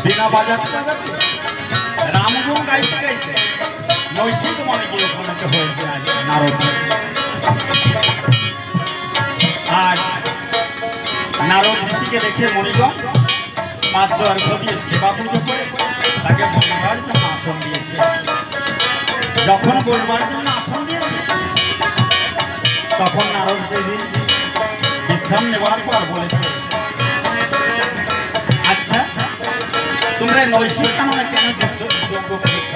বিনা বাজাতে বাজাতে রামগুণ গাইতে গাইতে নৈশিক মনে গিয়ে উপনীত হয়েছে আজ নারদ। আজ নারদ ঋষিকে দেখে মণিগণ পাত্র আর ঘটিয়ে সেবা পুজো করে তাকে বলবার জন্য আসন দিয়েছে। যখন বলবার জন্য আসন দিয়েছে তখন নারদ দেবী বিশ্রাম নেওয়ার পর বলেছে, আচ্ছা তোমরা নৈশিক কাননে কেন যজ্ঞ করেছ?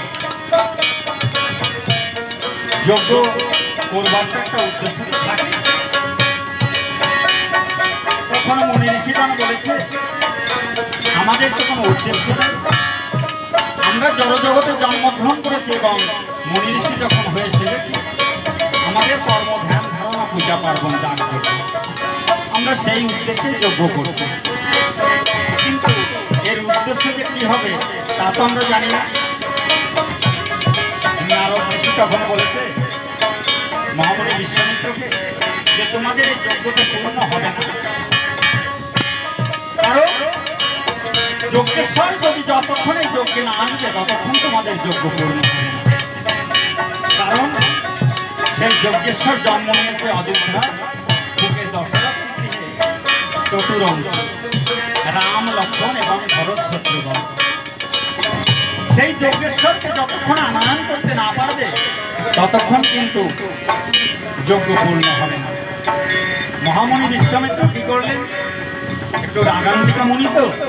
যজ্ঞ করবার তো একটা উদ্দেশ্য থাকে। তখন মুনি ঋষিগণ বলেছে, আমাদের তো কোনো উদ্দেশ্য নেই, আমরা জড়জগতে জন্মগ্রহণ করেছি এবং মুনি ঋষি যখন হয়েছে আমাদের কর্ম ধ্যান ধারণা পূজা পার্বণ দান করছি, আমরা সেই উদ্দেশ্যে যজ্ঞ করছি। কিন্তু এর উদ্দেশ্য যে কি হবে তা তো আমরা জানি না। নারদ ঋষি তখন বলেছে মহামুনি বিশ্বামিত্রকে যে তোমাদের এই যজ্ঞটা পূর্ণ হবে না, কারণ যজ্ঞেশ্বর যদি যতক্ষণ এই যজ্ঞে না আসবে ততক্ষণ তোমাদের যজ্ঞ পূর্ণ হবে না। কারণ সেই যজ্ঞেশ্বর জন্ম নিয়েছে অযোধ্যার বুকে দশরথ চতুরঙ্গ রাম লক্ষ্মণ এবং ভরত শত্রুঘ্ন। সেই যজ্ঞেশ্বরকে যতক্ষণ আনয়ন করতে না পারবে ততক্ষণ কিন্তু যজ্ঞ পূর্ণ হবে না। মহামুনি বিশ্বামিত্র কি করলেন, একটু রাগান্তিকা মুনি তো